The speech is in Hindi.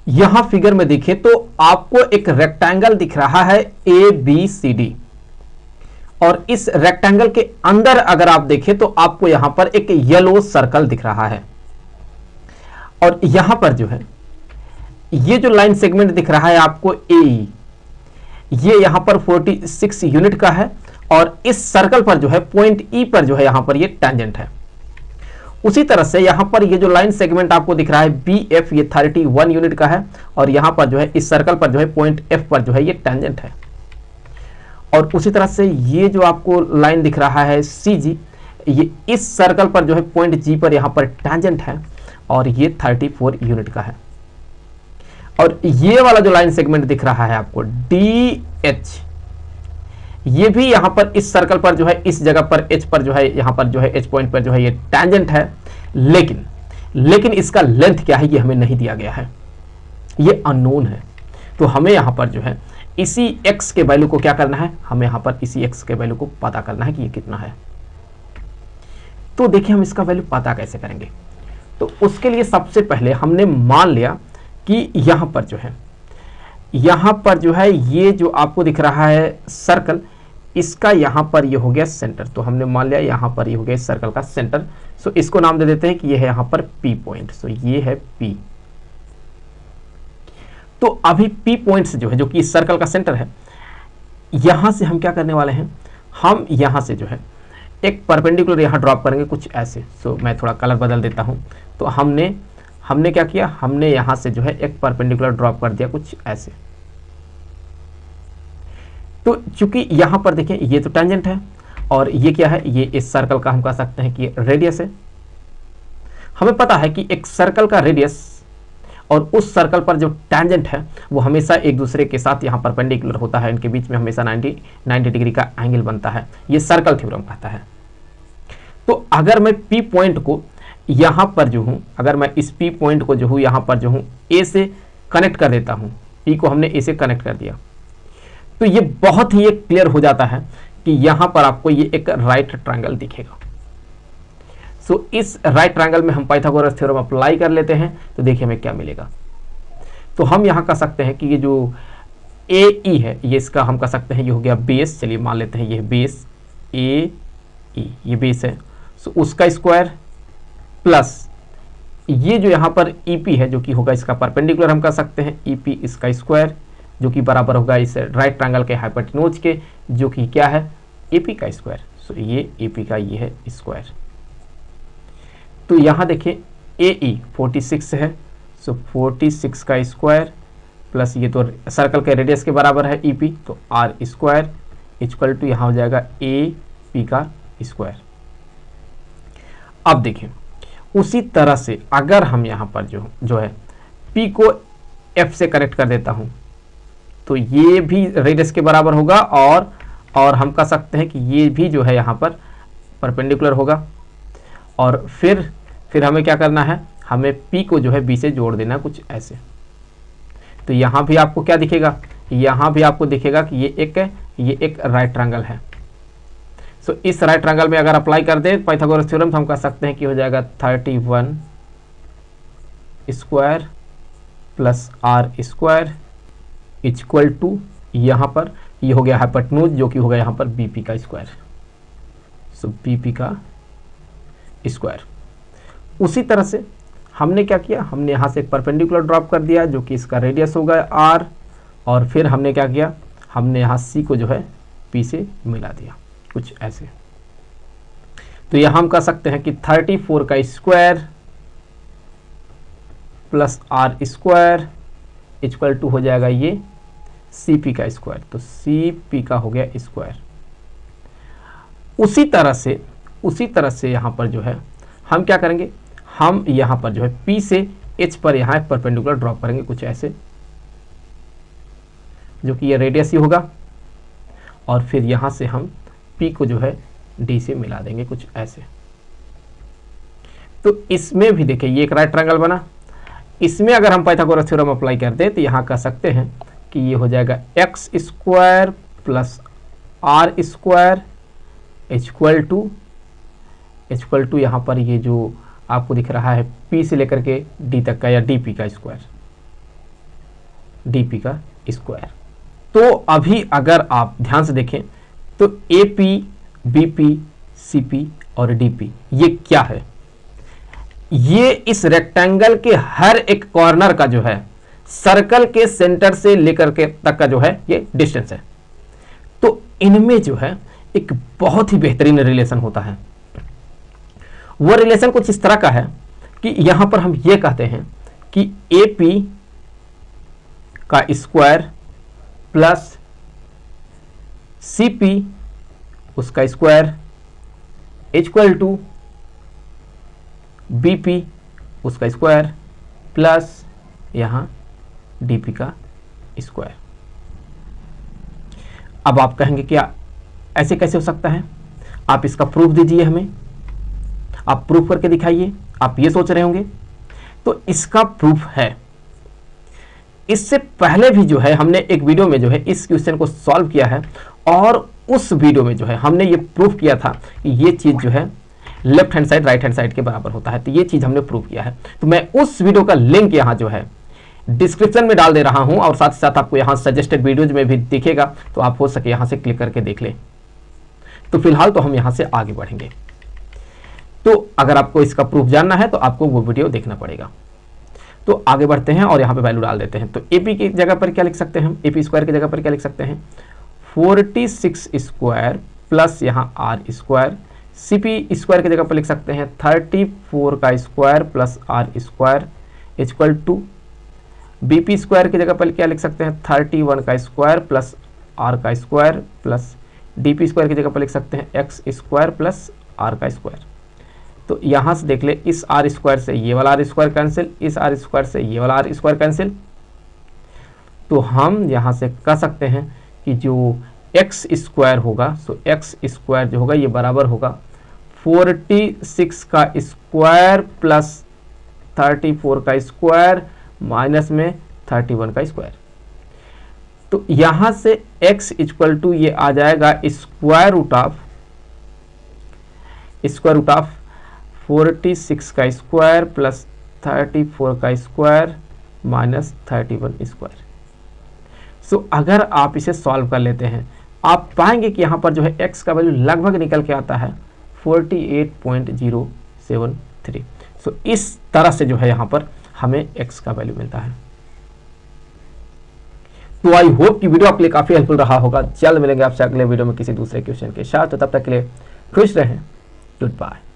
यहां फिगर में देखिए तो आपको एक रेक्टेंगल दिख रहा है ABCD, और इस रेक्टेंगल के अंदर अगर आप देखें तो आपको यहां पर एक येलो सर्कल दिख रहा है, और यहां पर जो है ये जो लाइन सेगमेंट दिख रहा है आपको AE, ये यहां पर 46 यूनिट का है, और इस सर्कल पर जो है पॉइंट E पर जो है यहां पर ये टेंजेंट है। उसी तरह से यहां पर ये जो लाइन सेगमेंट आपको दिख रहा है BF, ये 31 यूनिट का है, और यहां पर जो है इस सर्कल पर जो है पॉइंट F पर जो है ये टेंजेंट है। और उसी तरह से ये जो आपको लाइन दिख रहा है CG, ये इस सर्कल पर जो है पॉइंट G पर यहां पर टेंजेंट है, और ये 34 यूनिट का है। और ये वाला जो लाइन सेगमेंट दिख रहा है आपको DH, ये भी यहां पर इस सर्कल पर जो है इस जगह पर H पर जो है यहां पर जो है H पॉइंट पर जो है ये टेंजेंट है, लेकिन इसका लेंथ क्या है ये हमें नहीं दिया गया है, ये अननोन है। तो हमें यहां पर जो है इसी x के वैल्यू को क्या करना है, हमें यहां पर इसी x के वैल्यू को पता करना है कि ये कितना है। तो देखिए हम इसका वैल्यू पता कैसे करेंगे। तो उसके लिए सबसे पहले हमने मान लिया कि यहां पर जो है ये जो आपको दिख रहा है सर्कल, इसका यहां पर ये हो गया सेंटर। तो हमने मान लिया यहां पर ये हो गया सर्कल का सेंटर। सो इसको नाम दे देते हैं कि ये है यहां पर P पॉइंट। सो ये है P। तो अभी P पॉइंट से जो है, जो कि इस सर्कल का सेंटर है, यहां से हम क्या करने वाले हैं, हम यहां से जो है एक परपेंडिकुलर यहां ड्रॉप करेंगे कुछ ऐसे। सो मैं थोड़ा कलर बदल देता हूं। तो हमने क्या किया, हमने यहां से जो है एक परपेंडिकुलर ड्रॉप कर दिया कुछ ऐसे। तो चूंकि यहां पर देखें ये तो टेंजेंट है, और ये क्या है, ये इस सर्कल का हम कह सकते हैं कि रेडियस है। हमें पता है कि एक सर्कल का रेडियस और उस सर्कल पर जो टेंजेंट है वो हमेशा एक दूसरे के साथ यहाँ परपेंडिकुलर होता है, इनके बीच में हमेशा 90 डिग्री का एंगल बनता है, ये सर्कल थ्योरम कहता है। तो अगर मैं P पॉइंट को यहाँ पर जो हूँ, अगर मैं इस P पॉइंट को जो हूँ यहाँ पर जो हूँ A से कनेक्ट कर देता हूँ, P को हमने A से कनेक्ट कर दिया, तो ये बहुत ही क्लियर हो जाता है कि यहाँ पर आपको ये एक राइट ट्रायंगल दिखेगा। सो इस राइट ट्रायंगल में हम पाइथागोरस थ्योरम अप्लाई कर लेते हैं। तो देखिए हमें क्या मिलेगा। तो हम यहाँ कह सकते हैं कि ये जो AE है, ये इसका हम कह सकते हैं ये हो गया बेस। चलिए मान लेते हैं ये बेस AE, ये बेस है। सो उसका स्क्वायर प्लस ये जो यहाँ पर EP है, जो कि होगा इसका परपेंडिकुलर, हम कह सकते हैं EP इसका स्क्वायर, जो कि बराबर होगा इस राइट ट्रायंगल के हाइपोटेन्यूज के, जो कि क्या है AP का स्क्वायर। सो ये AP का ये है स्क्वायर। तो यहाँ देखिए AE 46 है, सो 46 का स्क्वायर प्लस ये तो सर्कल के रेडियस के बराबर है EP, तो R स्क्वायर इक्वल टू यहाँ हो जाएगा AP का स्क्वायर। अब देखिए उसी तरह से अगर हम यहाँ पर जो है P को F से कनेक्ट कर देता हूँ, तो ये भी रेडियस के बराबर होगा, और हम कह सकते हैं कि ये भी जो है यहाँ पर परपेंडिकुलर होगा। और फिर हमें क्या करना है, हमें P को जो है B से जोड़ देना कुछ ऐसे। तो यहाँ भी आपको क्या दिखेगा, यहाँ भी आपको दिखेगा कि ये एक राइट ट्रायंगल है। सो इस राइट ट्रायंगल में अगर अप्लाई कर दें पाइथागोरस थ्योरम, तो हम कह सकते हैं कि हो जाएगा 31 square plus R square equal to यहाँ पर ये हो गया हाइपोटेन्यूज, जो कि होगा यहाँ पर BP का स्क्वायर। सो BP का स्क्वायर। उसी तरह से हमने क्या किया, हमने यहाँ से एक परपेंडिकुलर ड्रॉप कर दिया, जो कि इसका रेडियस होगा R, और फिर हमने क्या किया, हमने यहाँ C को जो है P से मिला दिया कुछ ऐसे। तो यहाँ हम कह सकते हैं कि 34 का square plus R square equal to हो जाएगा ये CP का स्क्वायर। तो CP का हो गया स्क्वायर। उसी तरह से यहाँ पर जो है हम क्या करेंगे, हम यहाँ पर जो है P से H पर यहाँ एक परपेंडिकुलर ड्रॉप करेंगे कुछ ऐसे, जो कि ये रेडियस ही होगा, और फिर यहाँ से हम P को जो है D से मिला देंगे कुछ ऐसे। तो इसमें भी देखिए ये एक राइट ट्रायंगल बना। इसमें अगर हम पाइथागोरस थ्योरम अप्लाई कर दें, तो यहाँ कह सकते हैं कि ये हो जाएगा x square plus R square equal to यहाँ पर ये जो आपको दिख रहा है P से लेकर के D तक का, या DP का स्क्वायर। डी का स्क्वायर। तो अभी अगर आप ध्यान से देखें तो A P, B P, C P और डी पी ये क्या है? ये इस रेक्टेंगल के हर एक कॉर्नर का जो है सर्कल के सेंटर से लेकर के तक का जो है ये डिस्टेंस है। तो इनमें जो है एक बहुत ही बेहतरीन रिलेशन होता है। वो रिलेशन कुछ इस तरह का है कि यहां पर हम ये कहते हैं कि ए पी का स्क्वायर प्लस सी पी उसका square equal to B P उसका स्क्वायर प्लस यहां डी पी का स्क्वायर। अब आप कहेंगे क्या ऐसे कैसे हो सकता है? आप इसका प्रूफ दीजिए हमें, आप प्रूफ करके दिखाइए। आप ये सोच रहे होंगे, तो इसका प्रूफ है। इससे पहले भी जो है हमने एक वीडियो में जो है इस क्वेश्चन को सॉल्व किया है और उस वीडियो में जो है हमने ये प्रूफ किया था कि ये चीज जो है left hand side right hand side के बराबर होता है। तो ये चीज हमने प्रूफ किया है। तो मैं उस वीडियो का लिंक यहाँ जो है डिस्क्रिप्शन में डाल दे रहा हूं और साथ ही साथ आपको यहाँ सजेस्टेड वीडियोज में भी दिखेगा, तो आप हो सके यहाँ से क्लिक करके देख लें। तो फिलहाल तो हम यहाँ से आगे बढ़ेंगे। तो अगर आपको इसका प्रूफ जानना है तो आपको वो वीडियो देखना पड़ेगा। तो आगे बढ़ते हैं और यहाँ पे वैल्यू डाल देते हैं। तो एपी की जगह पर क्या लिख सकते हैं हम? एपी स्क्वायर की जगह पर क्या लिख सकते हैं? 46 स्क्वायर प्लस यहाँ आर स्क्वायर। सीपी स्क्वायर की जगह पर लिख सकते हैं 34 का square plus R square equal to BP square की जगह पर क्या लिख सकते हैं? 31 का स्क्वायर प्लस आर का स्क्वायर प्लस डीपी स्क्वायर की जगह पर लिख सकते हैं एक्स स्क्वायर प्लस आर का स्क्वायर। तो यहाँ से देख ले, इस आर स्क्वायर से ये वाला आर स्क्वायर कैंसिल, इस आर स्क्वायर से ये वाला आर स्क्वायर कैंसिल। तो हम यहाँ से कह सकते हैं कि जो एक्स स्क्वायर होगा, सो एक्स स्क्वायर जो होगा ये बराबर होगा 46 का स्क्वायर प्लस 34 का स्क्वायर माइनस में 31 का स्क्वायर। तो यहां से x इक्वल टू ये आ जाएगा स्क्वायर रूट ऑफ 46 का स्क्वायर प्लस 34 का स्क्वायर माइनस 31 स्क्वायर। सो अगर आप इसे सॉल्व कर लेते हैं आप पाएंगे कि यहाँ पर जो है x का वैल्यू लगभग निकल के आता है 48.073। सो इस तरह से जो है यहाँ पर हमें x का वैल्यू मिलता है। तो आई होप कि वीडियो आपके लिए काफी हेल्पफुल रहा होगा। जल्द मिलेंगे आपसे अगले वीडियो में किसी दूसरे क्वेश्चन के साथ। तो तब तक के लिए खुश रहें। Good bye.